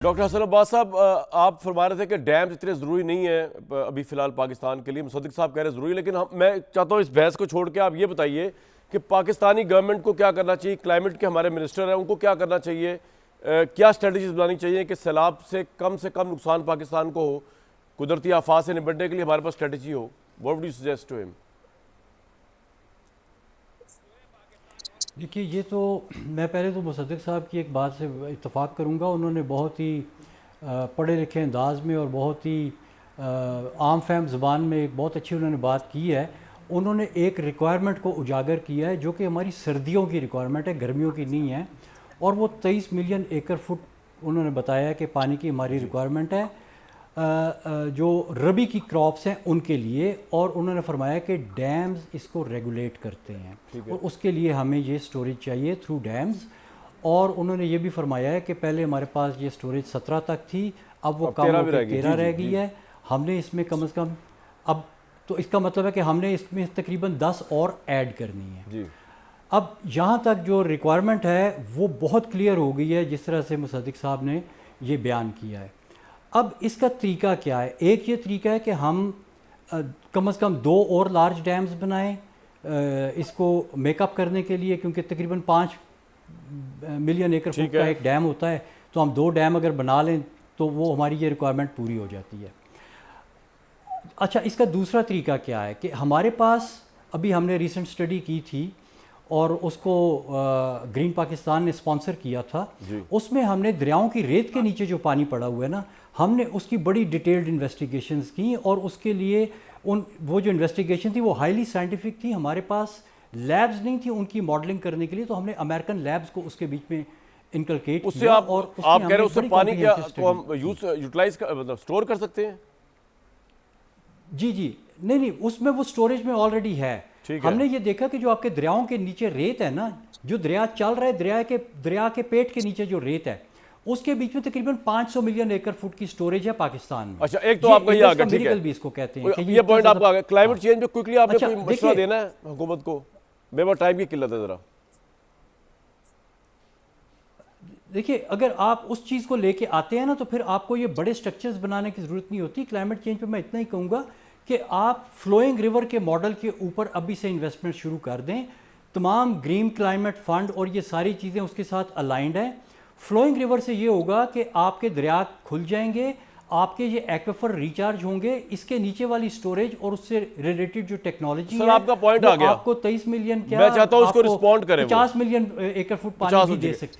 Doctor حسن عباس صاحب، آپ فرما رہے تھے کہ ڈیمز اتنے ضروری نہیں ہیں ابھی فی الحال پاکستان کے لیے. مصدق صاحب کہہ رہے ضروری، لیکن میں چاہتا ہوں اس بحث کو چھوڑ کے آپ یہ بتائیے کہ پاکستانی گورنمنٹ کو کیا کرنا چاہیے، کلائمیٹ کے ہمارے منسٹر ہیں ان کو کیا کرنا چاہیے، کیا اسٹریٹجیز بنانی چاہیے کہ سیلاب سے کم نقصان پاکستان کو ہو، قدرتی آفات سے نمٹنے کے لیے ہمارے پاس اسٹریٹجی ہو. What would you suggest to ہم؟ دیکھیے، یہ تو میں پہلے تو مصدق صاحب کی ایک بات سے اتفاق کروں گا. انہوں نے بہت ہی پڑھے لکھے انداز میں اور بہت ہی عام فہم زبان میں ایک بہت اچھی انہوں نے بات کی ہے. انہوں نے ایک ریکوائرمنٹ کو اجاگر کیا ہے جو کہ ہماری سردیوں کی ریکوائرمنٹ ہے، گرمیوں کی نہیں ہے. اور وہ 23 ملین ایکڑ فٹ انہوں نے بتایا کہ پانی کی ہماری ریکوائرمنٹ ہے جو ربی کی کراپس ہیں ان کے لیے. اور انہوں نے فرمایا کہ ڈیمز اس کو ریگولیٹ کرتے ہیں اور اس کے لیے ہمیں یہ سٹوریج چاہیے تھرو ڈیمز. اور انہوں نے یہ بھی فرمایا ہے کہ پہلے ہمارے پاس یہ سٹوریج 17 تک تھی، اب وہ کم ہو کے 13 رہ گئی ہے. ہم نے اس میں کم از کم اب تو اس کا مطلب ہے کہ ہم نے اس میں تقریباً 10 اور ایڈ کرنی ہے. اب یہاں تک جو ریکوائرمنٹ ہے وہ بہت کلیئر ہو گئی ہے جس طرح سے مصدق صاحب نے یہ بیان کیا ہے. اب اس کا طریقہ کیا ہے؟ ایک یہ طریقہ ہے کہ ہم کم از کم 2 اور لارج ڈیمز بنائیں اس کو میک اپ کرنے کے لیے، کیونکہ تقریباً 5 ملین ایکڑ فٹ کا ایک ڈیم ہوتا ہے. تو ہم 2 ڈیم اگر بنا لیں تو وہ ہماری یہ ریکوائرمنٹ پوری ہو جاتی ہے. اچھا، اس کا دوسرا طریقہ کیا ہے کہ ہمارے پاس ابھی ہم نے ریسنٹ اسٹڈی کی تھی اور اس کو گرین پاکستان نے اسپانسر کیا تھا. اس میں ہم نے دریاؤں کی ریت کے نیچے جو پانی پڑا ہوا ہے نا، ہم نے اس کی بڑی ڈیٹیلڈ انویسٹیگیشنز کی. اور اس کے لیے وہ جو انویسٹیگیشن تھی وہ ہائیلی سائنٹیفک تھی. ہمارے پاس لیبز نہیں تھی ان کی ماڈلنگ کرنے کے لیے، تو ہم نے امریکن لیبز کو اس کے بیچ میں انکلکیٹ کیا. اور آپ کہہ رہے ہیں اس سے پانی کیا کو ہم یوٹیلائز مطلب اسٹور کر سکتے ہیں؟ جی نہیں، اس میں وہ سٹوریج میں آلریڈی ہے. ہم نے یہ دیکھا کہ جو آپ کے دریاؤں کے نیچے ریت ہے نا، جو دریا چل رہا ہے، دریا کے پیٹ کے نیچے جو ریت ہے اس کے بیچ میں تقریباً 500 ملین ایکڑ فٹ کی سٹوریج ہے پاکستان میں. اچھا، ایک تو آپ کا یہ آ گیا، ٹھیک ہے، بھی اس کو کہتے ہیں. یہ پوائنٹ آپ کا آ گیا. کلائمیٹ چینج پہ کوئکلی آپ نے کوئی مشورہ دینا ہے حکومت کو؟ میرے پاس ٹائم کی قلت ہے ذرا. دیکھیے، اگر آپ اس چیز کو لے کے آتے ہیں نا تو پھر آپ کو یہ بڑے سٹرکچرز بنانے کی ضرورت نہیں ہوتی. کلائمیٹ چینج پہ میں اتنا ہی کہوں گا کہ آپ فلوئنگ ریور کے ماڈل کے اوپر ابھی سے انویسٹمنٹ شروع کر دیں. تمام گرین کلائمیٹ فنڈ اور یہ ساری چیزیں اس کے ساتھ الائنڈ ہیں. فلوئنگ ریور سے یہ ہوگا کہ آپ کے دریا کھل جائیں گے، آپ کے یہ ایکویفر ریچارج ہوں گے. اس کے نیچے والی سٹوریج اور اس سے ریلیٹڈ جو ٹیکنالوجی ہے، آپ کا پوائنٹ آ گیا. آپ کو 23 ملین کیا، میں چاہتا ہوں اس کو رسپونڈ کریں. 50 ملین ایکڑ فٹ پانی بھی دے سکتی ہے.